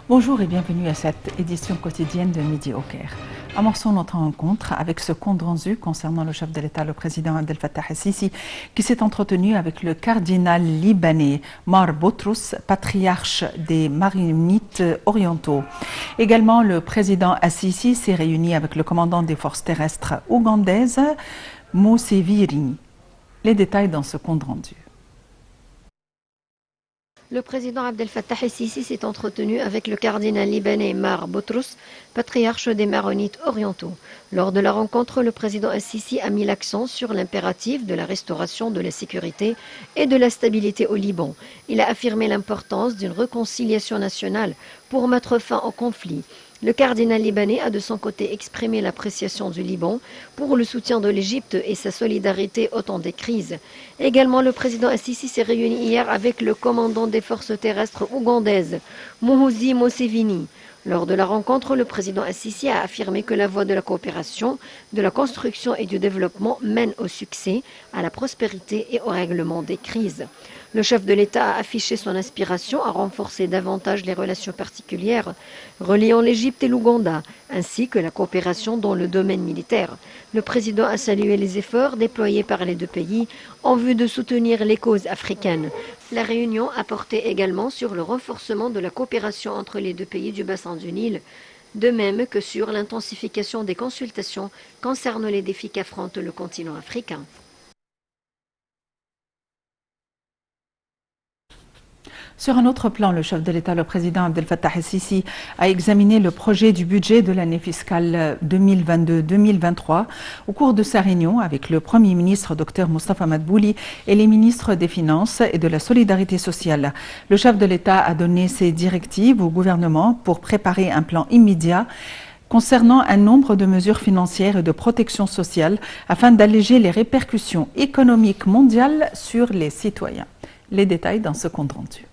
Bonjour et bienvenue à cette édition quotidienne de Midi au Caire. Amorçons notre rencontre avec ce compte rendu concernant le chef de l'État, le président Abdel Fattah el-Sisi, qui s'est entretenu avec le cardinal libanais Mar Botrous, patriarche des Maronites orientaux. Également, le président el-Sisi s'est réuni avec le commandant des forces terrestres ougandaises, Museveni. Les détails dans ce compte rendu. Le président Abdel Fattah el-Sisi s'est entretenu avec le cardinal libanais Mar Botrous, patriarche des Maronites orientaux. Lors de la rencontre, le président el-Sisi a mis l'accent sur l'impératif de la restauration de la sécurité et de la stabilité au Liban. Il a affirmé l'importance d'une réconciliation nationale pour mettre fin au conflit. Le cardinal libanais a de son côté exprimé l'appréciation du Liban pour le soutien de l'Égypte et sa solidarité au temps des crises. Également, le président el-Sisi s'est réuni hier avec le commandant des forces terrestres ougandaises, Muhoozi Museveni. Lors de la rencontre, le président el-Sisi a affirmé que la voie de la coopération, de la construction et du développement mène au succès, à la prospérité et au règlement des crises. Le chef de l'État a affiché son aspiration à renforcer davantage les relations particulières reliant l'Égypte et l'Ouganda, ainsi que la coopération dans le domaine militaire. Le président a salué les efforts déployés par les deux pays en vue de soutenir les causes africaines. La réunion a porté également sur le renforcement de la coopération entre les deux pays du bassin du Nil, de même que sur l'intensification des consultations concernant les défis qu'affronte le continent africain. Sur un autre plan, le chef de l'État, le président Abdel Fattah el-Sisi, a examiné le projet du budget de l'année fiscale 2022-2023 au cours de sa réunion avec le Premier ministre Dr Moustapha Madbouli et les ministres des Finances et de la Solidarité sociale. Le chef de l'État a donné ses directives au gouvernement pour préparer un plan immédiat concernant un nombre de mesures financières et de protection sociale afin d'alléger les répercussions économiques mondiales sur les citoyens. Les détails dans ce compte rendu.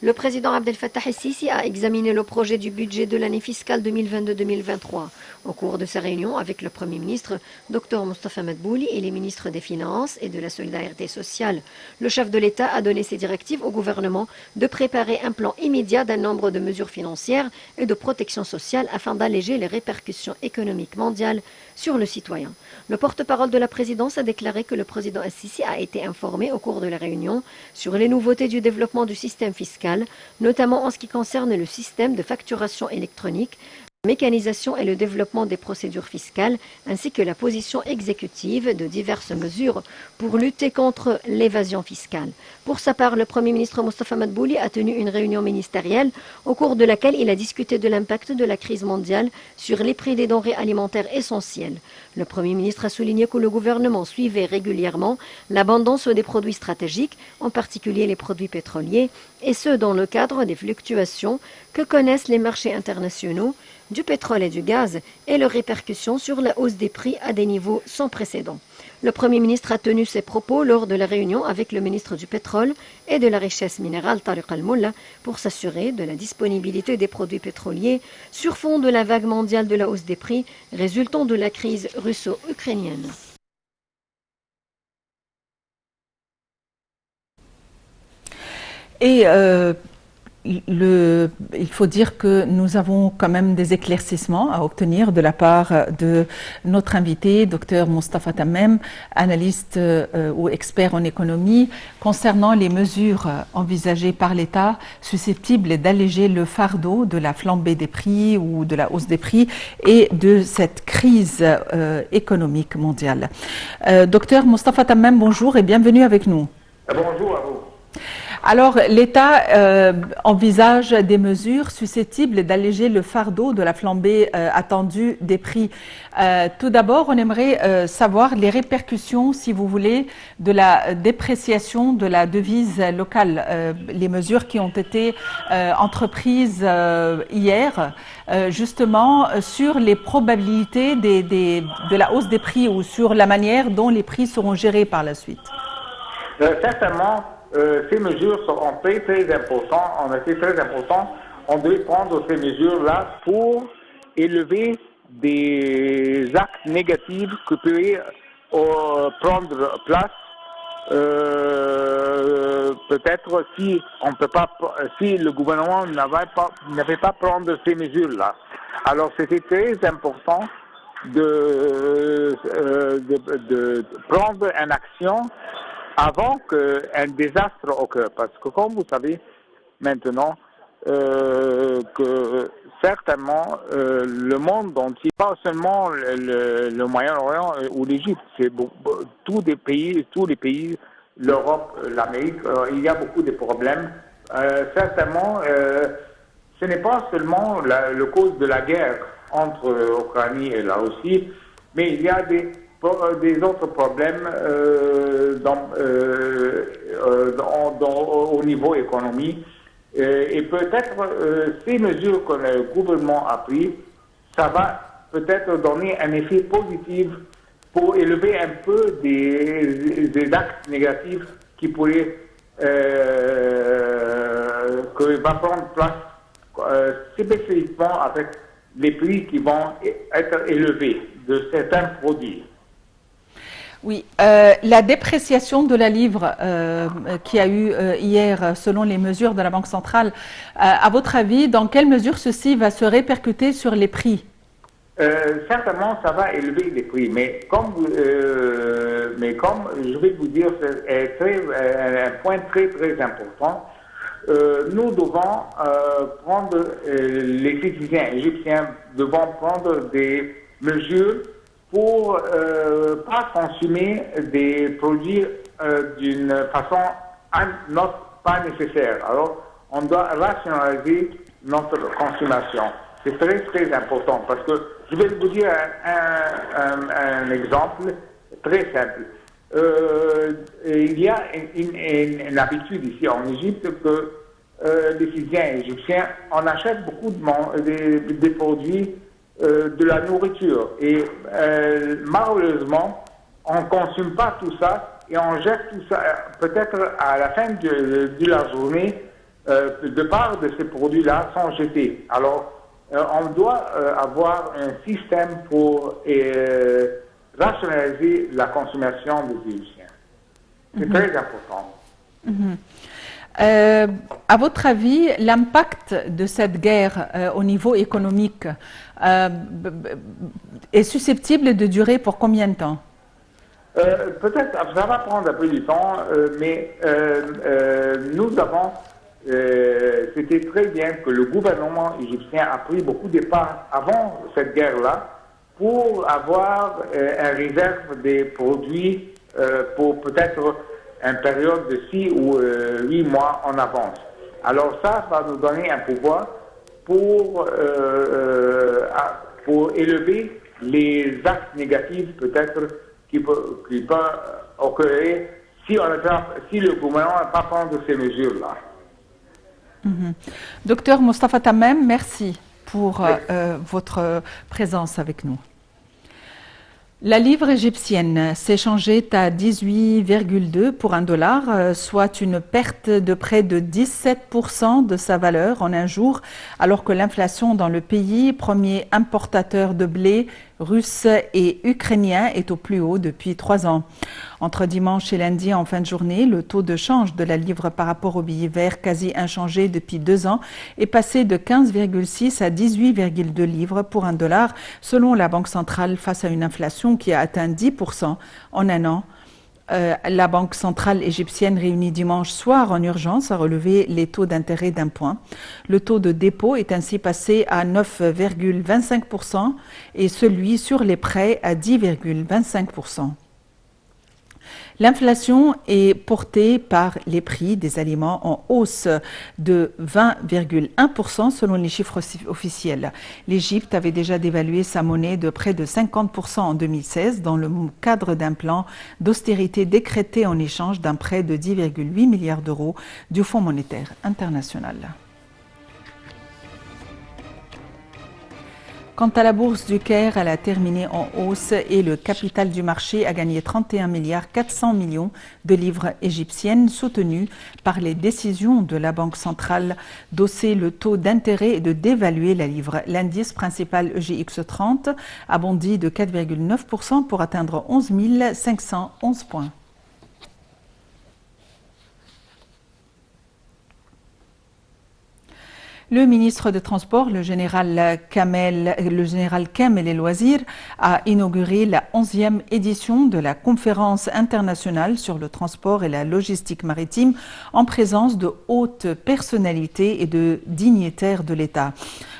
Le président Abdel Fattah el-Sisi a examiné le projet du budget de l'année fiscale 2022-2023. Au cours de sa réunion avec le Premier ministre, Dr Moustapha Madbouli, et les ministres des Finances et de la Solidarité sociale, le chef de l'État a donné ses directives au gouvernement de préparer un plan immédiat d'un nombre de mesures financières et de protection sociale afin d'alléger les répercussions économiques mondiales sur le citoyen. Le porte-parole de la présidence a déclaré que le président el-Sisi a été informé au cours de la réunion sur les nouveautés du développement du système fiscal, notamment en ce qui concerne le système de facturation électronique, la mécanisation et le développement des procédures fiscales, ainsi que la position exécutive de diverses mesures pour lutter contre l'évasion fiscale. Pour sa part, le Premier ministre Moustapha Madbouli a tenu une réunion ministérielle au cours de laquelle il a discuté de l'impact de la crise mondiale sur les prix des denrées alimentaires essentielles. Le Premier ministre a souligné que le gouvernement suivait régulièrement l'abondance des produits stratégiques, en particulier les produits pétroliers, et ce dans le cadre des fluctuations que connaissent les marchés internationaux du pétrole et du gaz et leurs répercussions sur la hausse des prix à des niveaux sans précédent. Le Premier ministre a tenu ses propos lors de la réunion avec le ministre du Pétrole et de la Richesse minérale, Tariq Al-Molla, pour s'assurer de la disponibilité des produits pétroliers sur fond de la vague mondiale de la hausse des prix résultant de la crise russo-ukrainienne. Et il faut dire que nous avons quand même des éclaircissements à obtenir de la part de notre invité, Dr Moustapha Tammem, analyste ou expert en économie, concernant les mesures envisagées par l'État susceptibles d'alléger le fardeau de la flambée des prix ou de la hausse des prix et de cette crise économique mondiale. Dr Moustapha Tammem, bonjour et bienvenue avec nous. Bonjour à vous. Alors, l'État envisage des mesures susceptibles d'alléger le fardeau de la flambée attendue des prix. Tout d'abord, on aimerait savoir les répercussions, si vous voulez, de la dépréciation de la devise locale, les mesures qui ont été entreprises hier, justement sur les probabilités de la hausse des prix ou sur la manière dont les prix seront gérés par la suite. Sincèrement, ces mesures seront très importantes. En effet, très importantes. On doit prendre ces mesures-là pour élever des actes négatifs qui pourraient prendre place peut-être si on peut pas, si le gouvernement n'avait pas prendre ces mesures-là. Alors c'était très important de prendre une action avant qu'un désastre occure. Parce que comme vous savez maintenant, que certainement le monde entier, pas seulement le Moyen-Orient ou l'Égypte, c'est tous les pays, l'Europe, l'Amérique, il y a beaucoup de problèmes. Certainement, ce n'est pas seulement le cause de la guerre entre l'Ukraine et la Russie, mais il y a des autres problèmes au niveau économique. Et peut-être ces mesures que le gouvernement a prises, ça va peut-être donner un effet positif pour élever un peu des actes négatifs qui pourraient que va prendre place spécifiquement avec les prix qui vont être élevés de certains produits. Oui, la dépréciation de la livre qui a eu hier, selon les mesures de la Banque centrale, à votre avis, dans quelle mesure ceci va se répercuter sur les prix? Certainement, ça va élever les prix, mais comme je vais vous dire, c'est un point très important. Nous devons prendre, les citoyens égyptiens devons prendre des mesures pour pas consommer des produits d'une façon pas nécessaire. Alors, on doit rationaliser notre consommation. C'est très important parce que je vais vous dire un exemple très simple. Il y a une habitude ici en Égypte que les citoyens égyptiens, on achète beaucoup de produits de la nourriture et malheureusement on ne consomme pas tout ça et on jette tout ça peut-être à la fin de la journée de part de ces produits-là sont jetés. Alors on doit avoir un système pour rationaliser la consommation des Égyptiens. C'est très important. À votre avis, l'impact de cette guerre au niveau économique est susceptible de durer pour combien de temps? Peut-être ça va prendre un peu du temps, mais nous avons, c'était très bien que le gouvernement égyptien a pris beaucoup de pas avant cette guerre-là pour avoir une réserve des produits pour peut-être une période de 6 ou 8 mois en avance. Alors ça va nous donner un pouvoir pour élever les actes négatifs peut-être qui peuvent occurrir si le gouvernement n'a pas pris ces mesures-là. Docteur Mostafa Tamem, merci pour votre présence avec nous. La livre égyptienne s'échangeait à 18,2 pour $1, soit une perte de près de 17% de sa valeur en un jour, alors que l'inflation dans le pays, premier importateur de blé russe et ukrainien, est au plus haut depuis 3 ans. Entre dimanche et lundi en fin de journée, le taux de change de la livre par rapport au billet vert, quasi inchangé depuis 2 ans, est passé de 15,6 à 18,2 livres pour $1, selon la Banque centrale, face à une inflation qui a atteint 10% en un an. La Banque centrale égyptienne réunie dimanche soir en urgence a relevé les taux d'intérêt d'1 point. Le taux de dépôt est ainsi passé à 9,25% et celui sur les prêts à 10,25%. L'inflation est portée par les prix des aliments en hausse de 20,1% selon les chiffres officiels. L'Égypte avait déjà dévalué sa monnaie de près de 50% en 2016 dans le cadre d'un plan d'austérité décrété en échange d'un prêt de 10,8 milliards d'euros du Fonds monétaire international. Quant à la bourse du Caire, elle a terminé en hausse et le capital du marché a gagné 31,4 milliards de livres égyptiennes, soutenues par les décisions de la Banque centrale d'hausser le taux d'intérêt et de dévaluer la livre. L'indice principal EGX 30 a bondi de 4,9% pour atteindre 11 511 points. Le ministre des Transports, le général Kamel El Wazir, a inauguré la 11e édition de la conférence internationale sur le transport et la logistique maritime en présence de hautes personnalités et de dignitaires de l'État.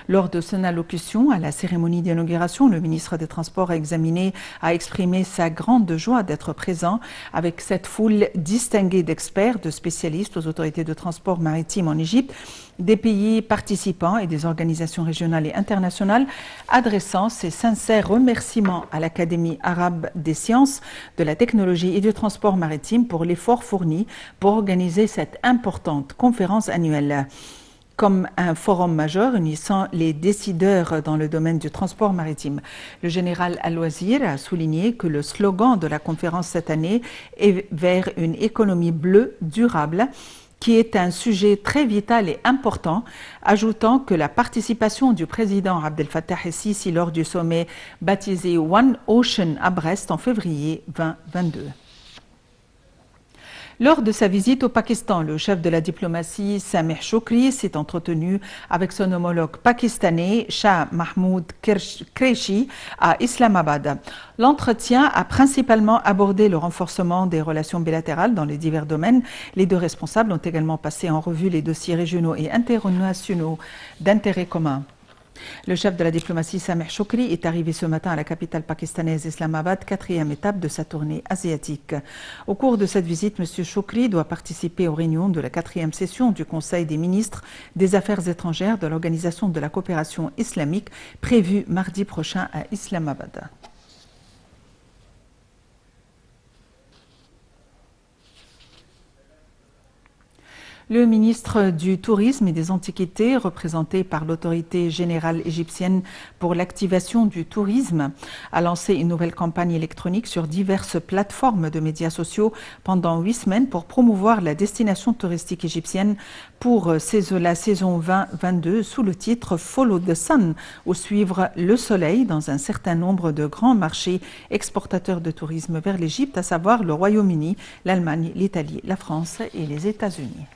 Lors de son allocution à la cérémonie d'inauguration, le ministre des Transports a exprimé sa grande joie d'être présent avec cette foule distinguée d'experts, de spécialistes aux autorités de transport maritime en Égypte, des pays participants et des organisations régionales et internationales, adressant ses sincères remerciements à l'Académie arabe des sciences, de la technologie et du transport maritime pour l'effort fourni pour organiser cette importante conférence annuelle. Comme un forum majeur unissant les décideurs dans le domaine du transport maritime. Le général Al-Wazir a souligné que le slogan de la conférence cette année est vers une économie bleue durable, qui est un sujet très vital et important, ajoutant que la participation du président Abdel Fattah el-Sisi lors du sommet baptisé One Ocean à Brest en février 2022. Lors de sa visite au Pakistan, le chef de la diplomatie Sameh Shoukry s'est entretenu avec son homologue pakistanais Shah Mahmoud Qureshi à Islamabad. L'entretien a principalement abordé le renforcement des relations bilatérales dans les divers domaines. Les deux responsables ont également passé en revue les dossiers régionaux et internationaux d'intérêt commun. Le chef de la diplomatie Sameh Shoukry est arrivé ce matin à la capitale pakistanaise Islamabad, 4e étape de sa tournée asiatique. Au cours de cette visite, M. Shoukry doit participer aux réunions de la 4e session du Conseil des ministres des Affaires étrangères de l'Organisation de la coopération islamique prévue mardi prochain à Islamabad. Le ministre du Tourisme et des Antiquités, représenté par l'autorité générale égyptienne pour l'activation du tourisme, a lancé une nouvelle campagne électronique sur diverses plateformes de médias sociaux pendant 8 semaines pour promouvoir la destination touristique égyptienne pour la saison 2022 sous le titre Follow the Sun, ou suivre le soleil dans un certain nombre de grands marchés exportateurs de tourisme vers l'Égypte, à savoir le Royaume-Uni, l'Allemagne, l'Italie, la France et les États-Unis.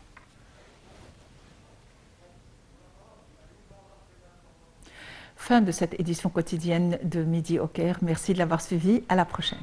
Fin de cette édition quotidienne de Midi au Caire. Merci de l'avoir suivi. À la prochaine.